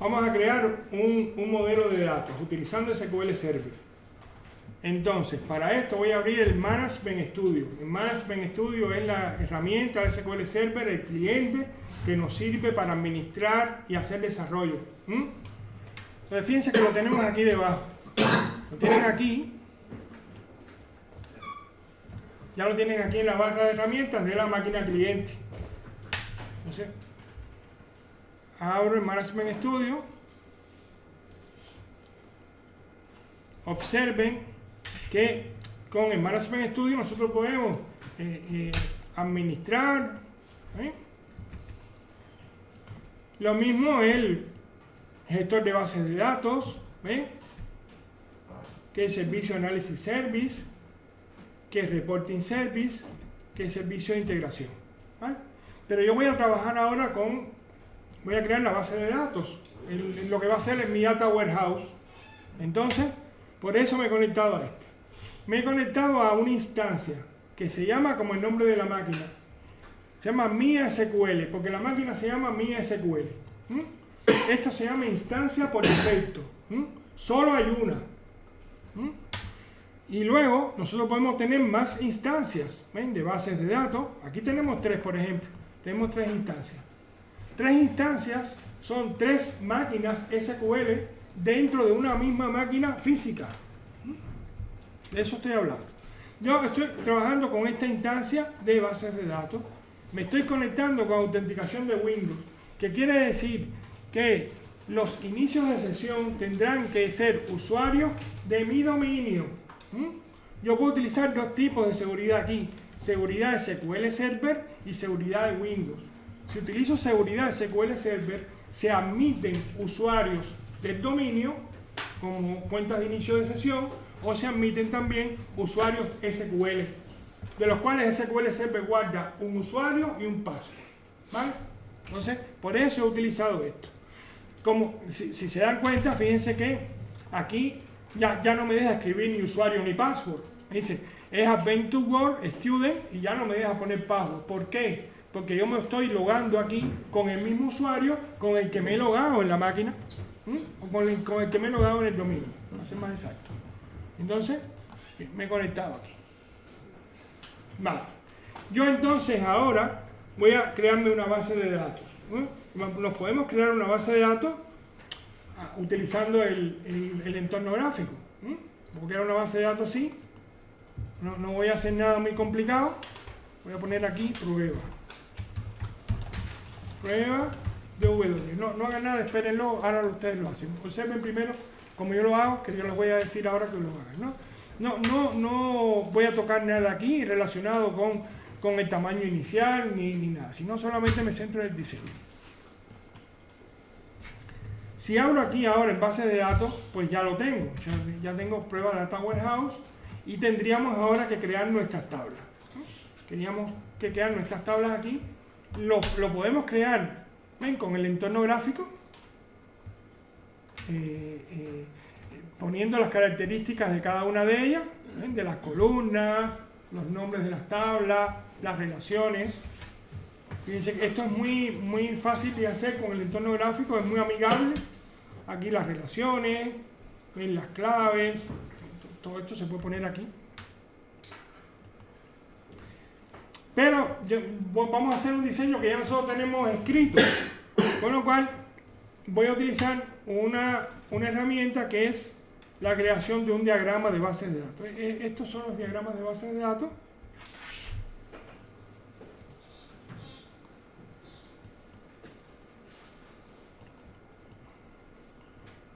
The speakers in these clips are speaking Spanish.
vamos a crear un modelo de datos utilizando SQL Server. Entonces, para esto voy a abrir el Management Studio. El Management Studio es la herramienta de SQL Server, el cliente que nos sirve para administrar y hacer desarrollo. Entonces, fíjense que lo tenemos aquí debajo. Lo tienen aquí. Ya lo tienen aquí en la barra de herramientas de la máquina cliente. Entonces, abro el Management Studio. Observen que con el Management Studio nosotros podemos administrar. Lo mismo el gestor de bases de datos, que es Servicio Analysis Service, que es Reporting Service, que es Servicio de Integración. ¿Vale? Pero yo voy a trabajar ahora voy a crear la base de datos, lo que va a ser en mi Data Warehouse. Entonces, por eso me he conectado a este. Me he conectado a una instancia que se llama como el nombre de la máquina. Se llama MySQL, porque la máquina se llama MySQL. Esto se llama instancia por defecto. Solo hay una. Y luego nosotros podemos tener más instancias de bases de datos. Aquí tenemos 3, por ejemplo. Tenemos 3 instancias. 3 instancias son 3 máquinas SQL dentro de una misma máquina física. De eso estoy hablando. Yo estoy trabajando con esta instancia de bases de datos. Me estoy conectando con autenticación de Windows, que quiere decir que los inicios de sesión tendrán que ser usuarios de mi dominio. Yo puedo utilizar 2 tipos de seguridad aquí. Seguridad de SQL Server y seguridad de Windows. Si utilizo seguridad de SQL Server, se admiten usuarios del dominio como cuentas de inicio de sesión, o se admiten también usuarios SQL, de los cuales SQL Server guarda un usuario y un password. ¿Vale? Entonces, por eso he utilizado esto. Como si se dan cuenta, fíjense que aquí ya no me deja escribir ni usuario ni password. Me dice, es Adventure World Student y ya no me deja poner password. ¿Por qué? Porque yo me estoy logando aquí con el mismo usuario con el que me he logado en la máquina, o con el que me he logado en el dominio, para ser más exacto. Entonces, me he conectado aquí. Vale. Yo entonces ahora voy a crearme una base de datos. Nos podemos crear una base de datos utilizando el entorno gráfico. Voy a crear una base de datos así. No voy a hacer nada muy complicado. Voy a poner aquí prueba. Prueba de W. No hagan nada, espérenlo, ahora ustedes lo hacen. Observen primero como yo lo hago, que yo les voy a decir ahora que lo hagan. No voy a tocar nada aquí relacionado con el tamaño inicial ni nada, sino solamente me centro en el diseño. Si abro aquí ahora en base de datos, pues ya lo tengo. Ya tengo prueba de Data Warehouse y tendríamos ahora que crear nuestras tablas. Teníamos que crear nuestras tablas aquí. Lo podemos crear, ¿ven? Con el entorno gráfico. Poniendo las características de cada una de ellas, de las columnas, los nombres de las tablas, las relaciones. Fíjense que esto es muy fácil de hacer con el entorno gráfico, es muy amigable. Aquí las relaciones, las claves, todo esto se puede poner aquí. Pero vamos a hacer un diseño que ya nosotros tenemos escrito, con lo cual voy a utilizar una herramienta que es la creación de un diagrama de bases de datos. Estos son los diagramas de bases de datos.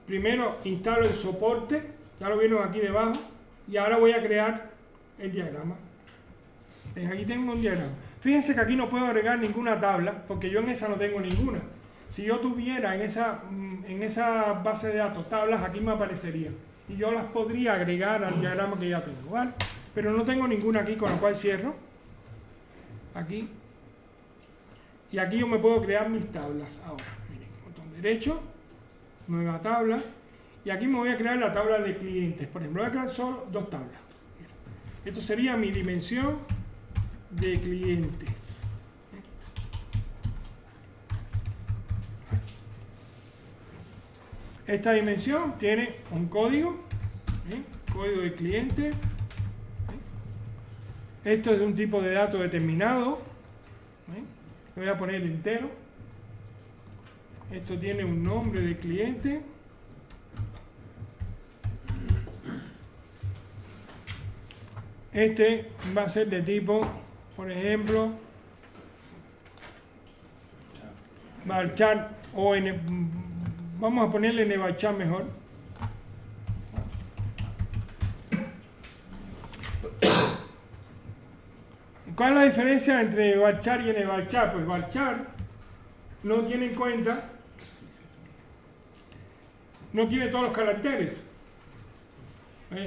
Primero instalo el soporte, ya lo vieron aquí debajo, y ahora voy a crear el diagrama. Aquí tengo un diagrama. Fíjense que aquí no puedo agregar ninguna tabla, porque yo en esa no tengo ninguna. Si yo tuviera en esa base de datos tablas, aquí me aparecerían. Y yo las podría agregar al diagrama que ya tengo, ¿vale? Pero no tengo ninguna aquí, con lo cual cierro. Aquí. Y aquí yo me puedo crear mis tablas ahora. Miren, botón derecho, nueva tabla. Y aquí me voy a crear la tabla de clientes. Por ejemplo, voy a crear solo 2 tablas. Esto sería mi dimensión de clientes. Esta dimensión tiene un código, código de cliente. Esto es de un tipo de dato determinado. Voy a poner entero. Esto tiene un nombre de cliente. Este va a ser de tipo, por ejemplo, varchar o vamos a ponerle nvarchar mejor. ¿Cuál es la diferencia entre varchar y nvarchar? Pues varchar no tiene en cuenta, no tiene todos los caracteres.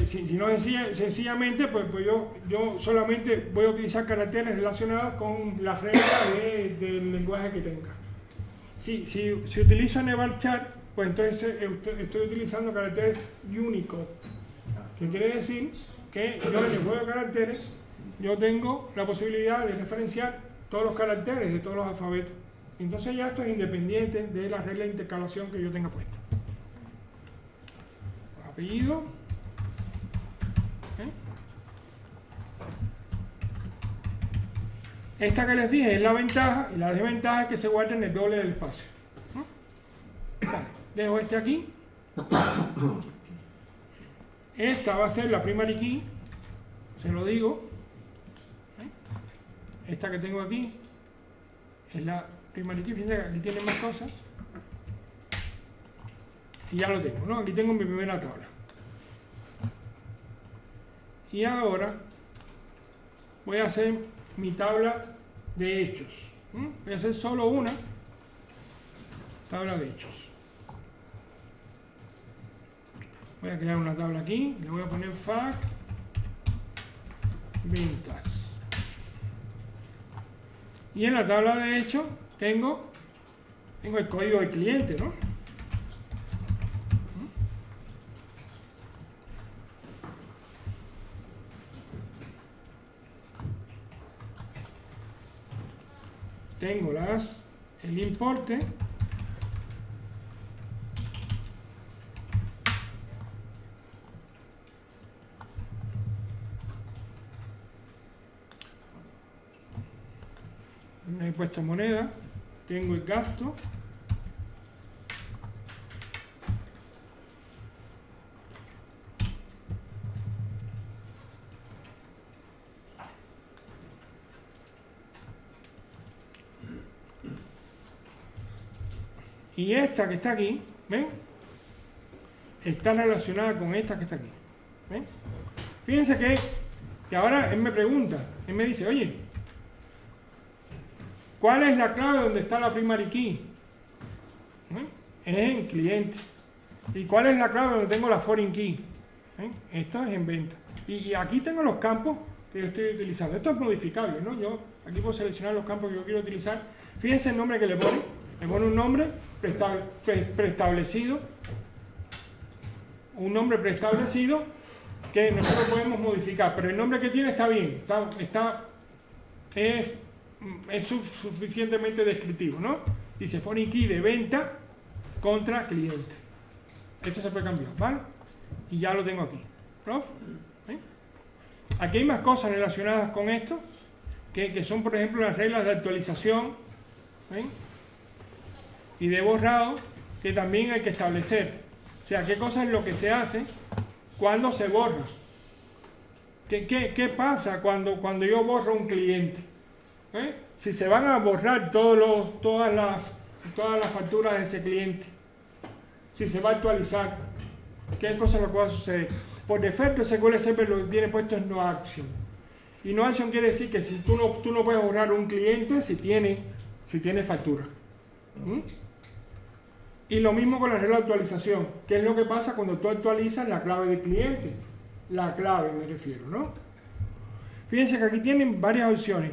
Si no sencillamente, pues yo solamente voy a utilizar caracteres relacionados con las reglas del lenguaje que tenga. Si utilizo nvarchar, pues entonces estoy utilizando caracteres Unicode, que quiere decir que yo en el juego de caracteres yo tengo la posibilidad de referenciar todos los caracteres de todos los alfabetos. Entonces ya esto es independiente de la regla de intercalación que yo tenga puesta. Apellido. Esta que les dije es la ventaja, y la desventaja es que se guarda en el doble del espacio. Dejo este aquí. Esta va a ser la primary key, se lo digo. Esta que tengo aquí es la primary key. Fíjense que aquí tiene más cosas. Y ya lo tengo, ¿no? Aquí tengo mi primera tabla. Y ahora voy a hacer mi tabla de hechos. Voy a hacer solo una tabla de hechos. Voy a crear una tabla aquí, le voy a poner fac ventas. Y en la tabla de hechos tengo el código del cliente, ¿no? Tengo el importe, he puesto moneda, tengo el gasto, y esta que está aquí, ¿ven? Está relacionada con esta que está aquí, ¿ven? Fíjense que ahora él me pregunta, él me dice, oye, ¿cuál es la clave donde está la primary key? Es en cliente. ¿Y cuál es la clave donde tengo la foreign key? Esto es en venta. Y aquí tengo los campos que yo estoy utilizando. Esto es modificable, ¿no? Yo aquí puedo seleccionar los campos que yo quiero utilizar. Fíjense el nombre que le pone. Le pone un nombre preestablecido. Un nombre preestablecido que nosotros podemos modificar. Pero el nombre que tiene está bien. Es suficientemente descriptivo, ¿no? Dice foreign key de venta contra cliente. Esto se puede cambiar, ¿vale? Y ya lo tengo aquí. ¿Prof? Aquí hay más cosas relacionadas con esto, que son, por ejemplo, las reglas de actualización y de borrado, que también hay que establecer. O sea, qué cosa es lo que se hace cuando se borra. ¿Qué pasa cuando yo borro un cliente? Si se van a borrar todas las facturas de ese cliente, si se va a actualizar, ¿qué cosa es lo que va a suceder? Por defecto, SQL Server lo que tiene puesto es no action. Y no action quiere decir que si tú no puedes borrar un cliente si tiene factura. Y lo mismo con la regla de actualización. ¿Qué es lo que pasa cuando tú actualizas la clave del cliente? La clave me refiero, ¿no? Fíjense que aquí tienen varias opciones.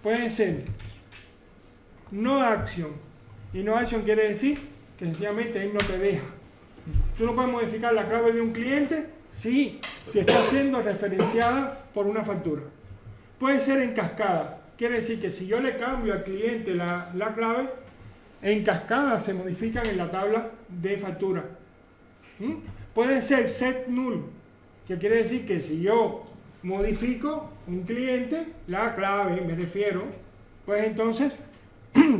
Puede ser no action. Y no action quiere decir que sencillamente él no te deja. Tú no puedes modificar la clave de un cliente si está siendo referenciada por una factura. Puede ser en cascada. Quiere decir que si yo le cambio al cliente la clave, en cascada se modifican en la tabla de factura. Puede ser set null, que quiere decir que si yo modifico un cliente, la clave me refiero, pues entonces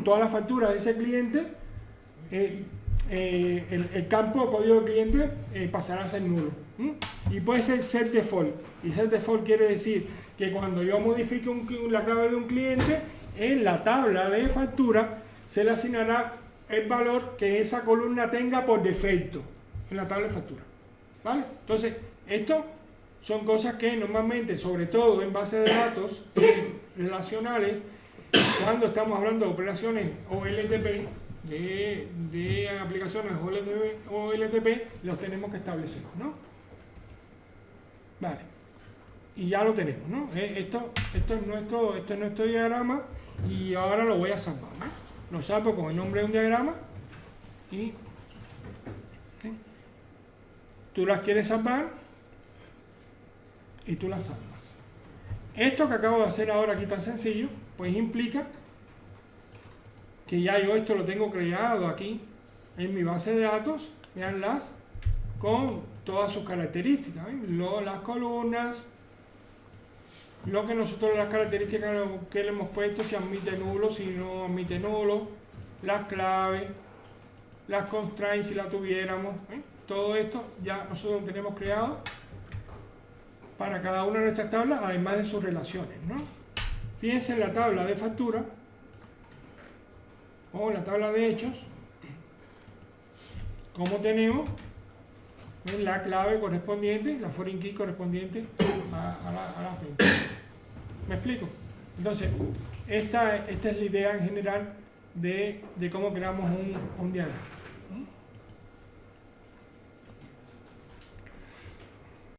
toda la factura de ese cliente, el campo código de cliente pasará a ser nulo. Y puede ser set default. Y set default quiere decir que cuando yo modifique la clave de un cliente, en la tabla de factura se le asignará el valor que esa columna tenga por defecto en la tabla de factura. ¿Vale? Entonces, esto son cosas que normalmente, sobre todo en bases de datos relacionales, cuando estamos hablando de operaciones OLTP, de aplicaciones OLTP, los tenemos que establecer, ¿no? Vale. Y ya lo tenemos, ¿no? Esto es nuestro diagrama y ahora lo voy a salvar, ¿no? Lo salvo con el nombre de un diagrama y tú las quieres salvar y tú las salvas. Esto que acabo de hacer ahora aquí tan sencillo, pues implica que ya yo esto lo tengo creado aquí en mi base de datos, veanlas, con todas sus características, las columnas, lo que nosotros, las características que le hemos puesto, si admite nulo, si no admite nulo, las claves, las constraints si la tuviéramos, todo esto ya nosotros lo tenemos creado para cada una de nuestras tablas, además de sus relaciones, ¿no? Fíjense en la tabla de factura o la tabla de hechos, como tenemos la clave correspondiente, la foreign key correspondiente a la venta. ¿Me explico? Entonces, esta es la idea en general de cómo creamos un diagrama.